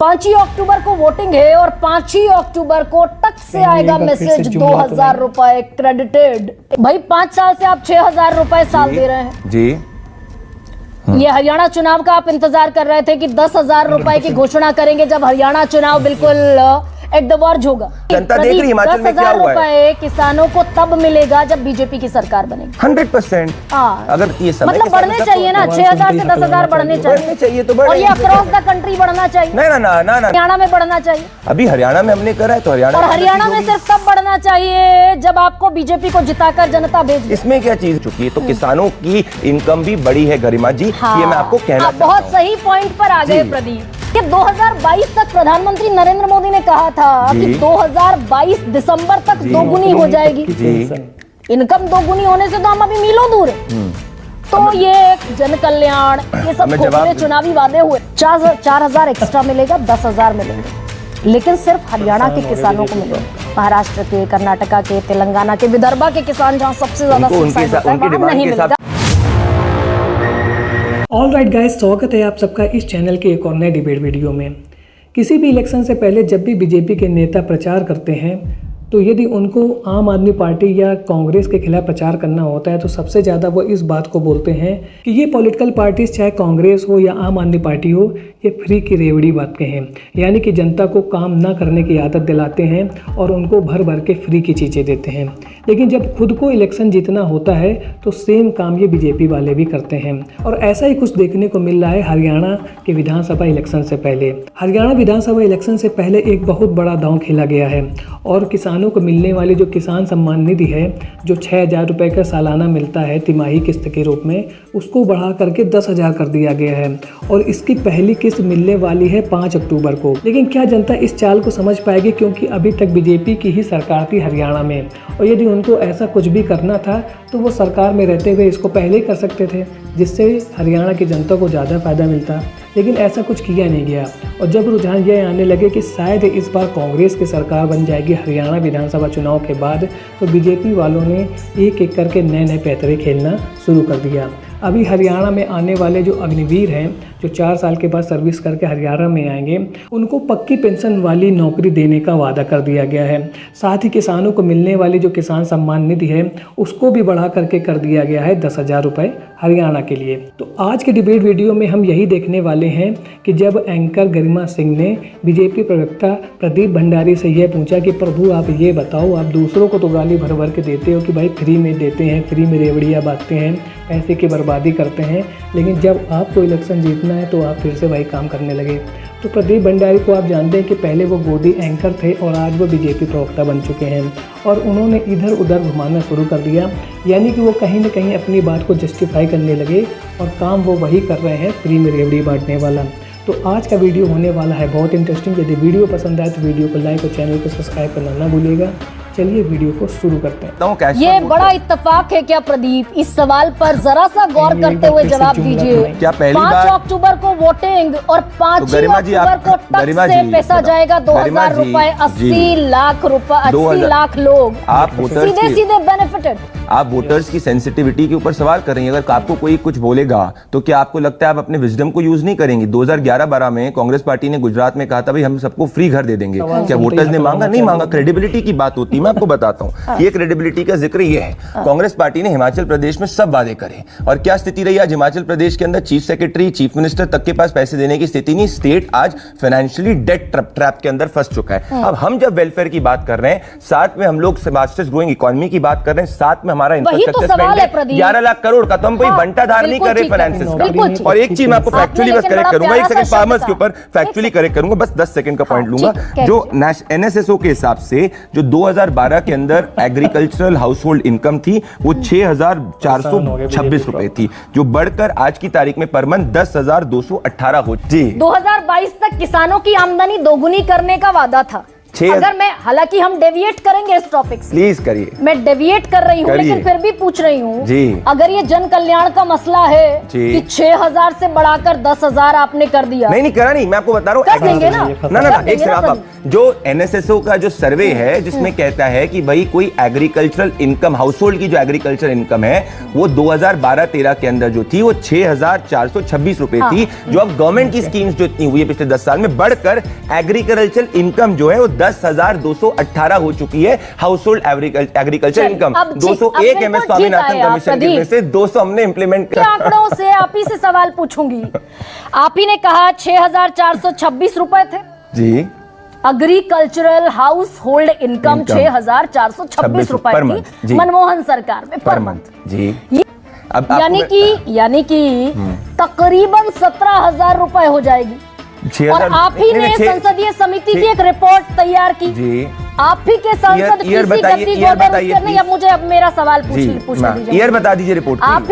5 ही अक्टूबर को वोटिंग है और 5 ही अक्टूबर को टक से आएगा मैसेज 2000 रुपए क्रेडिटेड। भाई 5 साल से आप 6000 रुपए साल दे रहे हैं जी। ये हरियाणा चुनाव का आप इंतजार कर रहे थे कि 10,000 रुपए की घोषणा करेंगे जब हरियाणा चुनाव बिल्कुल एट द वर्ज होगा। जनता देख रही है हिमाचल में क्या हुआ है। किसानों को तब मिलेगा जब बीजेपी की सरकार बनेगी 100%। अगर ये समय मतलब बढ़ने चाहिए ना, 6,000 से 10,000 बढ़ने चाहिए तो और ये अक्रॉस द कंट्री बढ़ना चाहिए। ना हरियाणा में बढ़ना चाहिए। अभी हरियाणा में हमने करा है तो हरियाणा, और हरियाणा में सिर्फ तब बढ़ना चाहिए जब आपको बीजेपी को जिताकर जनता भेजे। इसमें क्या चीज चुकी है तो किसानों की इनकम भी बड़ी है गरिमा जी। ये मैं आपको कहना बहुत सही पॉइंट पर आ गए प्रदीप कि 2022 तक प्रधानमंत्री नरेंद्र मोदी ने कहा था कि 2022 दिसंबर तक दोगुनी हो जाएगी। इनकम दोगुनी होने से तो हम अभी मीलों दूर हैं। तो ये जन कल्याण, ये सब खोखले चुनावी वादे हुए। 4,000 एक्स्ट्रा मिलेगा, 10,000 मिलेंगे, लेकिन सिर्फ हरियाणा के किसानों को मिलेगा। महाराष्ट्र के, कर्नाटका के, तेलंगाना के, विदर्भा के किसान जहाँ सबसे ज्यादा नहीं मिलेगा। ऑल राइट गाइस, स्वागत है आप सबका इस चैनल के एक और नए डिबेट वीडियो में। किसी भी इलेक्शन से पहले जब भी बीजेपी के नेता प्रचार करते हैं तो यदि उनको आम आदमी पार्टी या कांग्रेस के खिलाफ प्रचार करना होता है तो सबसे ज़्यादा वो इस बात को बोलते हैं कि ये पॉलिटिकल पार्टीज चाहे कांग्रेस हो या आम आदमी पार्टी हो, ये फ्री की रेवड़ी बातें हैं। यानी कि जनता को काम ना करने की आदत दिलाते हैं और उनको भर भर के फ्री की चीज़ें देते हैं। लेकिन जब खुद को इलेक्शन जीतना होता है तो सेम काम ये बीजेपी वाले भी करते हैं। और ऐसा ही कुछ देखने को मिल रहा है हरियाणा के विधानसभा इलेक्शन से पहले। हरियाणा विधानसभा इलेक्शन से पहले एक बहुत बड़ा दांव खेला गया है और किसानों को मिलने वाली जो किसान सम्मान निधि है, जो 6,000 रुपये का सालाना मिलता है तिमाही किस्त के रूप में, उसको बढ़ा करके 10,000 कर दिया गया है। और इसकी पहली किस्त मिलने वाली है 5 अक्टूबर को। लेकिन क्या जनता इस चाल को समझ पाएगी, क्योंकि अभी तक बीजेपी की ही सरकार थी हरियाणा में। और यदि उनको ऐसा कुछ भी करना था तो वो सरकार में रहते हुए इसको पहले ही कर सकते थे, जिससे हरियाणा की जनता को ज़्यादा फायदा मिलता। लेकिन ऐसा कुछ किया नहीं गया। और जब रुझान ये आने लगे कि शायद इस बार कांग्रेस की सरकार बन जाएगी हरियाणा विधानसभा चुनाव के बाद, तो बीजेपी वालों ने एक एक करके नए नए पैतरे खेलना शुरू कर दिया। अभी हरियाणा में आने वाले जो अग्निवीर हैं, जो 4 साल के बाद सर्विस करके हरियाणा में आएंगे, उनको पक्की पेंशन वाली नौकरी देने का वादा कर दिया गया है। साथ ही किसानों को मिलने वाली जो किसान सम्मान निधि है उसको भी बढ़ा करके कर दिया गया है 10,000 रुपये हरियाणा के लिए। तो आज के डिबेट वीडियो में हम यही देखने वाले हैं कि जब एंकर गरिमा सिंह ने बीजेपी प्रवक्ता प्रदीप भंडारी से यह पूछा कि प्रभु आप ये बताओ, आप दूसरों को तो गाली भर भर के देते हो कि भाई फ्री में देते हैं, फ्री में रेवड़ियाँ बांटते हैं, पैसे की बर्बादी करते हैं, लेकिन जब आपको इलेक्शन जीतना है तो आप फिर से वही काम करने लगे। तो प्रदीप भंडारी को आप जानते हैं कि पहले वो गोदी एंकर थे और आज वो बीजेपी प्रवक्ता बन चुके हैं। और उन्होंने इधर उधर घुमाना शुरू कर दिया, यानी कि वो कहीं ना कहीं अपनी बात को जस्टिफाई करने लगे और काम वो वही कर रहे हैं, फ्री में रेवड़ी बांटने वाला। तो आज का वीडियो होने वाला है बहुत इंटरेस्टिंग। यदि वीडियो पसंद आए तो वीडियो को लाइक और चैनल को सब्सक्राइब करना ना भूलिएगा। चलिए वीडियो को शुरू करते हैं। ये बड़ा इत्तेफाक है क्या प्रदीप? इस सवाल पर जरा सा गौर करते हुए जवाब दीजिए। क्या पहली 5 अक्टूबर को वोटिंग और 5 अक्टूबर को टक से पैसा जाएगा 2,000 रुपए, 80 लाख रुपए, 80 लाख लोग आप सीधे सीधे बेनिफिटेड। आप वोटर्स की सेंसिटिविटी के ऊपर सवाल कर रही हैं। अगर आपको कोई कुछ बोलेगा तो क्या आपको लगता है आप अपने विजडम को यूज नहीं करेंगे? 2011-12 में कांग्रेस पार्टी ने गुजरात में कहा था भाई हम सबको फ्री घर दे देंगे। क्या वोटर्स ने मांगा? नहीं मांगा। क्रेडिबिलिटी की बात होती है। मैं आपको बताता हूँ, ये क्रेडिबिलिटी का जिक्र ये है। कांग्रेस पार्टी ने हिमाचल प्रदेश में सब वादे करे और क्या स्थिति रही आज हिमाचल प्रदेश के अंदर? चीफ सेक्रेटरी, चीफ मिनिस्टर तक के पास पैसे देने की स्थिति नहीं। स्टेट आज फाइनेंशियली डेट ट्रैप के अंदर फंस चुका है। अब हम जब वेलफेयर की बात कर रहे हैं, साथ में हम लोग फास्टेस्ट ग्रोइंग इकोनॉमी की बात कर रहे हैं, साथ में हमारा इंफ्रास्ट्रक्चर 11 लाख करोड़ का, तो हम कोई बंटाधार नहीं कर रहे फाइनेंसेस का। और एक चीज मैं आपको फैक्चुअली बस करेक्ट करूंगा, एक सेकंड फार्मर्स के ऊपर फैक्चुअली करेक्ट करूंगा, बस 10 सेकंड का पॉइंट लूंगा। जो एनएसएसओ के हिसाब से जो 2012 के अंदर एग्रीकल्चरल हाउस होल्ड इनकम थी वो 6,426 रुपए थी, जो बढ़कर आज की तारीख में पर मंथ 10,218 हो। जी 2022 तक किसानों की आमदनी दोगुनी करने का वादा था। अगर मैं, हालांकि हम डेविएट करेंगे इस टॉपिक से, प्लीज करिए, मैं डेविएट कर रही हूँ, लेकिन फिर भी पूछ रही हूँ जी, अगर ये जन कल्याण का मसला है कि 6,000 से बढ़ाकर 10,000 आपने कर दिया, नहीं करा नहीं, मैं आपको बता रहा हूँ, कर देंगे ना, ना एक सेकंड, आप जो एनएसएसओ का जो सर्वे है जिसमें कहता है कि भाई कोई एग्रीकल्चरल इनकम, हाउस होल्ड की जो एग्रीकल्चर इनकम है वो 2012-13 के अंदर जो थी वो 6,426 रुपए थी, जो अब गवर्नमेंट की स्कीम्स जो इतनी हुई है पिछले 10 साल में बढ़कर एग्रीकल्चरल इनकम जो है वो 10,218 हो चुकी है। House hold agriculture income 201 MS Swaminathan commission के में से 200 हमने इंप्लीमेंट किया। आंकड़ों से आप ही से सवाल पूछूंगी, आप ही ने कहा 6,426 रुपए थे जी, एग्रीकल्चरल हाउस होल्ड इनकम 6,426 रुपए थी मनमोहन सरकार में पर मंथ जी। अब यानी कि तकरीबन 17,000 रुपए हो जाएगी। और आप ही ने संसदीय समिति की एक रिपोर्ट तैयार की जी, आप ही के सांसद पीसी गद्दी गोबर, नहीं, अब मुझे मेरा सवाल पूछने दीजिए, ईयर बता दीजिए रिपोर्ट। आप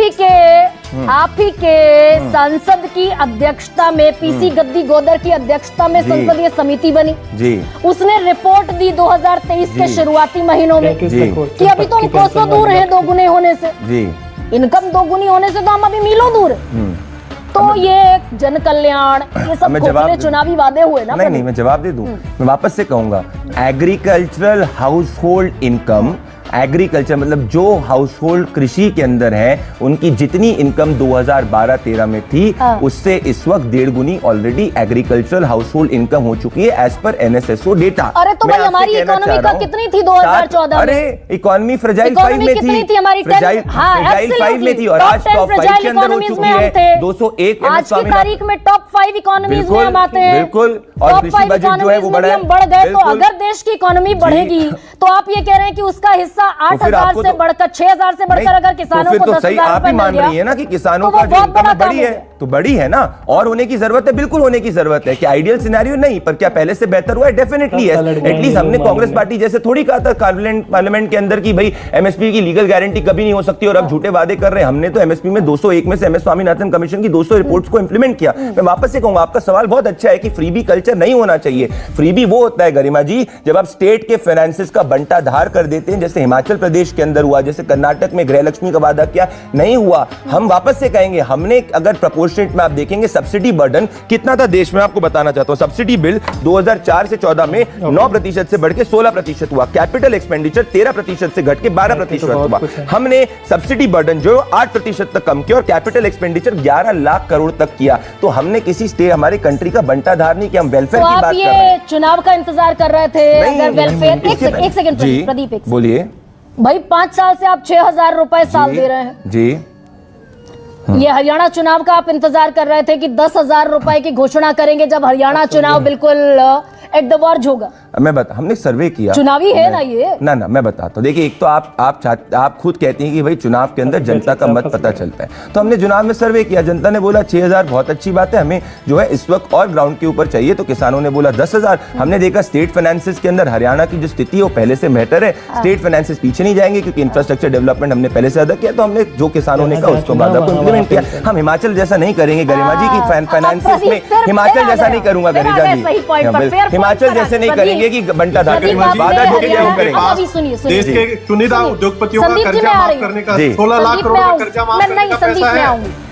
ही के संसद की अध्यक्षता में, पीसी गद्दी गोदर की अध्यक्षता में संसदीय समिति बनी जी, उसने रिपोर्ट दी 2023 के शुरुआती महीनों में कि अभी तो हम कोसों दूर हैं दोगुने होने से जी, इनकम दोगुनी होने से तो हम अभी मीलों दूर है। तो ये जन कल्याण, ये सब खोखले चुनावी वादे हुए ना। नहीं, मैं जवाब दे दूं, मैं वापस से कहूंगा, agricultural house hold income, agriculture मतलब जो हाउस होल्ड कृषि के अंदर है उनकी जितनी इनकम 2012-13 में थी उससे इस वक्त 1.5 गुनी already agricultural house hold income हो चुकी है एज पर एनएसएसओ डेटा। अरे तो भाई हमारी इकोनॉमी का कितनी थी 2014 में? अरे इकोनॉमी फ्रेजाइल 5 में थी हमारी, फ्रेजाइल 5 में थी और आज टॉप 5 के अंदर हो चुकी है 201। आज की तारीख में टॉप 5 इकोनॉमीज में हम आते हैं, बिल्कुल, और कृषि बजट जो है वो बढ़ा है, बढ़ गए। तो अगर देश की इकोनॉमी बढ़ेगी तो आप ये कह रहे हैं कि उसका हिस्सा 8,000 से बढ़कर 6,000 से बढ़कर अगर किसानों को 10,000 आप ही मान रही है ना कि किसानों का जो इनकम बड़ी है तो बड़ी है ना, और होने की जरूरत है, बिल्कुल होने की जरूरत है। क्या आइडियल सिनेरियो नहीं, पर क्या पहले से बेहतर हुआ है? डेफिनेटली है। एटलीस्ट हमने कांग्रेस पार्टी जैसे थोड़ी कहा था पार्लियामेंट के अंदर की भाई एमएसपी की लीगल गारंटी कभी नहीं हो सकती और अब झूठे वादे कर रहे हैं। हमने तो एमएसपी में 201 में से एमएस स्वामीनाथन कमीशन की 200 रिपोर्ट्स को इंप्लीमेंट किया। मैं वापस से कहूंगा, आपका सवाल बहुत अच्छा है कि फ्रीबी कल्चर नहीं होना चाहिए। फ्रीबी वो होता है गरिमा जी जब आप स्टेट के फाइनेंसेस का बंटा धार कर देते हैं, जैसे हिमाचल प्रदेश के अंदर हुआ, जैसे कर्नाटक में गृहलक्ष्मी का वादा किया, नहीं हुआ। हम वापस से कहेंगे, हमने अगर प्रोपोर्शनेट में आप देखेंगे सब्सिडी बर्डन कितना था देश में, आपको बताना चाहता हूं। सब्सिडी बिल 2004 से 14 में 9% से बढ़ के 16% हुआ। कैपिटल एक्सपेंडिचर 13% से घट के 12% हुआ। हमने सब्सिडी बर्डन जो 8% तक कम किया और कैपिटल एक्सपेंडिचर 11 लाख करोड़ तक किया। तो हमने किसी स्टेट, हमारे कंट्री का बंटाधार नहीं किया, हम वेलफेयर की बात कर रहे हैं। चुनाव का इंतजार कर रहे थे, अगर वेलफेयर, एक सेकंड प्रदीप, बोलिए भाई 5 साल से आप 6,000 रुपए साल दे रहे हैं जी। ये हरियाणा चुनाव का आप इंतजार कर रहे थे कि 10,000 रुपए की घोषणा करेंगे जब हरियाणा चुनाव बिल्कुल एट द वर्ज होगा। मैं बता, हमने सर्वे किया, चुनावी है ना ये, ना मैं बताता हूँ। देखिए, एक तो आप खुद कहती हैं कि भाई चुनाव के अंदर जनता का मत पता चलता है, तो हमने चुनाव में सर्वे किया, जनता ने बोला 6,000 बहुत अच्छी बात है, हमें जो है इस वक्त और ग्राउंड के ऊपर चाहिए, तो किसानों ने बोला 10,000। हमने देखा स्टेट फाइनेंसेस के अंदर हरियाणा की जो स्थिति है वो पहले से बेहतर है, स्टेट फाइनेंसेस पीछे नहीं जाएंगे क्योंकि इंफ्रास्ट्रक्चर डेवलपमेंट हमने पहले से ज्यादा किया, तो हमने जो किसानों ने कहा उसको वादा को इंप्लीमेंट किया। हम हिमाचल जैसा नहीं करेंगे गरिमा जी की फाइनेंसेस में, हिमाचल जैसा नहीं करूंगा गरिमा जी, हिमाचल जैसे नहीं करेंगे कि बंटाधार वादा जो किया वो करेंगे। देश के चुनिंदा उद्योगपतियों का कर्जा माफ करने का 16 लाख करोड़ का कर्जा माफ करने का पैसा है,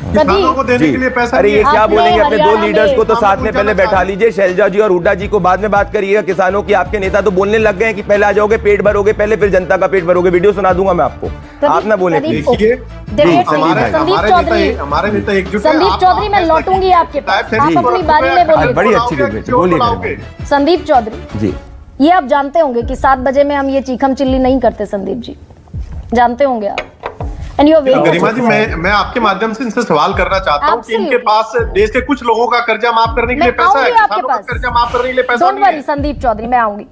किसानों को देने के लिए पैसा। अरे ये क्या बोलेंगे, अपने दो लीडर्स को तो साथ में पहले बैठा लीजिए, शैलजा जी और हुड्डा जी को बाद में बात करिएगा। किसानों की आपके नेता तो बोलने लग गए हैं कि पहले आ जाओगे पेट भरोगे पहले, फिर जनता का पेट भरोगे। वीडियो सुना दूंगा मैं आपको, आप ना बोले। हमारे नेता एकजुट। संदीप चौधरी, मैं लौटूंगी आपके पास, आप अपनी बारी में बोलिए। बड़ी अच्छी डिबेट, बोलिए संदीप चौधरी जी। ये आप जानते होंगे कि 7 बजे में हम ये चीखम चिल्ली नहीं करते, संदीप जी जानते होंगे आप। गरिमा जी, मैं आपके माध्यम से इनसे सवाल करना चाहता हूँ कि इनके पास देश के कुछ लोगों का कर्जा माफ करने के लिए पैसा है, किसानों का कर्जा माफ करने के लिए पैसा नहीं है। संदीप चौधरी, मैं आऊंगी।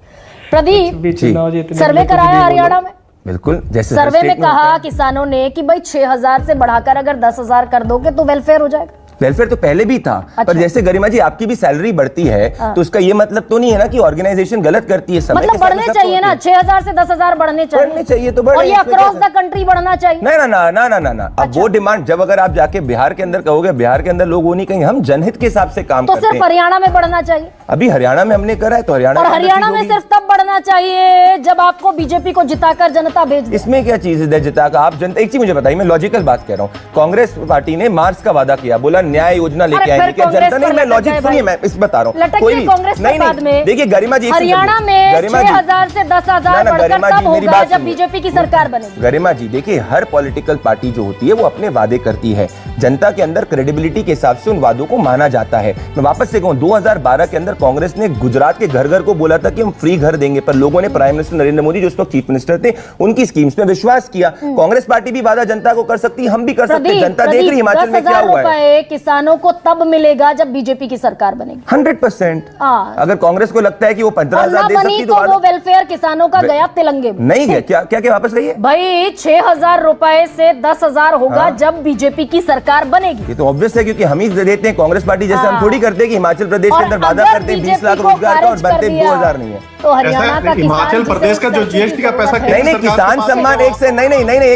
प्रदीप, सर्वे कराया हरियाणा में, बिल्कुल, जैसे सर्वे में कहा किसानों ने कि भाई 6,000 से बढ़ाकर अगर 10,000 कर दोगे तो वेलफेयर हो जाएगा। वेलफेयर तो पहले भी था। पर जैसे गरिमा जी आपकी भी सैलरी बढ़ती है तो उसका ये मतलब तो नहीं है ना कि ऑर्गेनाइजेशन गलत करती है। समय मतलब बढ़ने चाहिए ना, 6,000 से 10,000 बढ़ने चाहिए तो और ये अक्रॉस द कंट्री बढ़ना चाहिए। ना। अब वो डिमांड जब अगर आप जाके बिहार के अंदर कहोगे, बिहार के अंदर लोग वो नहीं कहेंगे, हम जनहित के हिसाब से काम तो करते हैं। सिर्फ हरियाणा में बढ़ना चाहिए। अभी हरियाणा में हमने करा है तो हरियाणा में सिर्फ तब बढ़ना चाहिए जब आपको बीजेपी को जिताकर जनता भेज दे। इसमें क्या चीज है जिताकर आप जनता? एक चीज मुझे बताइए, मैं लॉजिकल बात कह रहा हूँ। कांग्रेस पार्टी ने मार्च का वादा किया, बोला न्याय योजना लेके आएंगे, क्या जनता नहीं? मैं लॉजिक सुनिए, मैं इस बता रहा हूँ। कोई कांग्रेस के बाद में देखिए गरिमा जी, हरियाणा में 6,000 से 10,000 बढ़कर तब होगा जब बीजेपी की सरकार बनेगी। गरिमा जी देखिए, हर पॉलिटिकल पार्टी जो होती है वो अपने वादे करती है, जनता के अंदर क्रेडिबिलिटी के हिसाब से उन वादों को माना जाता है। मैं वापस से कहूं, 2012 के अंदर कांग्रेस ने गुजरात के घर घर को बोला था कि हम फ्री घर देंगे, पर लोगों ने प्राइम मिनिस्टर नरेंद्र मोदी जो उस वक्त चीफ मिनिस्टर थे उनकी स्कीम्स में विश्वास किया। कांग्रेस पार्टी भी वादा जनता को कर सकती है, हम भी कर सकते हैं। जनता देख रही हिमाचल में क्या हुआ है। किसानों को तब मिलेगा जब बीजेपी की सरकार बनेगी 100%। अगर कांग्रेस को लगता है कि वो 15,000 दे सकती तो वो वेलफेयर किसानों का गया तिलंगे में। नहीं गया। क्या वापस रही है भाई? 6,000 रुपए से 10,000 होगा जब बीजेपी की सरकार बनेगी। ये तो ऑब्वियस है, क्योंकि हम ही देते हैं। कांग्रेस पार्टी जैसे हम थोड़ी करते हैं कि हिमाचल प्रदेश के अंदर वादा करते हैं 20 लाख रोजगार का और बनते 2,000 नहीं है। तो हरियाणा का हिमाचल प्रदेश का जो जीएसटी का पैसा नहीं, किसान सम्मान एक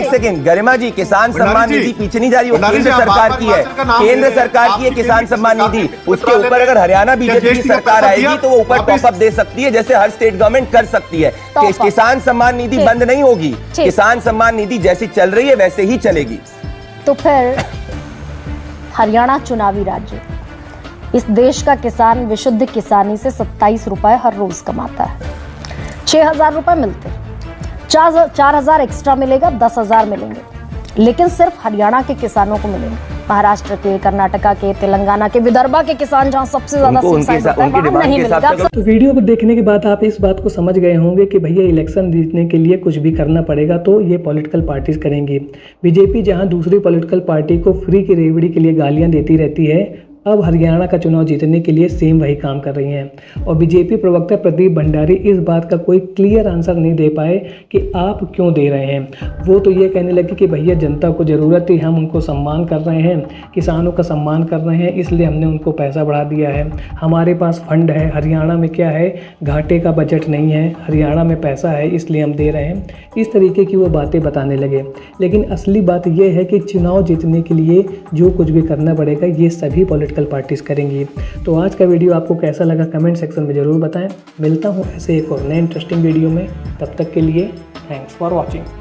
सेकंड गरिमा जी, किसान सम्मान निधि पीछे नहीं जा रही, वो केंद्र सरकार की है। केंद्र सरकार की है किसान सम्मान निधि। उसके ऊपर अगर हरियाणा बीजेपी की सरकार आएगी तो वो ऊपर टॉप अप दे सकती है, जैसे हर स्टेट गवर्नमेंट कर सकती है। किसान सम्मान निधि बंद नहीं होगी, किसान सम्मान निधि जैसी चल रही है वैसे ही चलेगी। तो फिर हरियाणा चुनावी राज्य, इस देश का किसान विशुद्ध किसानी से 27 रुपए हर रोज कमाता है। 6,000 रुपए मिलते, 4,000 एक्स्ट्रा मिलेगा, 10,000 मिलेंगे, लेकिन सिर्फ हरियाणा के किसानों को मिलेंगे। महाराष्ट्र के, कर्नाटका के, तेलंगाना के, विदर्भा के किसान जहां सबसे ज्यादा नहीं मिलेगा। तो वीडियो को देखने के बाद आप इस बात को समझ गए होंगे कि भैया इलेक्शन जीतने के लिए कुछ भी करना पड़ेगा तो ये पॉलिटिकल पार्टीज करेंगी। बीजेपी जहां दूसरी पॉलिटिकल पार्टी को फ्री की रेवड़ी के लिए गालियां देती रहती है, अब हरियाणा का चुनाव जीतने के लिए सेम वही काम कर रही हैं। और बीजेपी प्रवक्ता प्रदीप भंडारी इस बात का कोई क्लियर आंसर नहीं दे पाए कि आप क्यों दे रहे हैं। वो तो ये कहने लगे कि भैया जनता को ज़रूरत थी, हम उनको सम्मान कर रहे हैं, किसानों का सम्मान कर रहे हैं, इसलिए हमने उनको पैसा बढ़ा दिया है, हमारे पास फंड है। हरियाणा में क्या है, घाटे का बजट नहीं है, हरियाणा में पैसा है इसलिए हम दे रहे हैं। इस तरीके की वो बातें बताने लगे। लेकिन असली बात यह है कि चुनाव जीतने के लिए जो कुछ भी करना पड़ेगा ये सभी पॉलिटिकल पार्टीज करेंगी। तो आज का वीडियो आपको कैसा लगा कमेंट सेक्शन में ज़रूर बताएं। मिलता हूं ऐसे एक और नए इंटरेस्टिंग वीडियो में, तब तक के लिए थैंक्स फॉर वॉचिंग।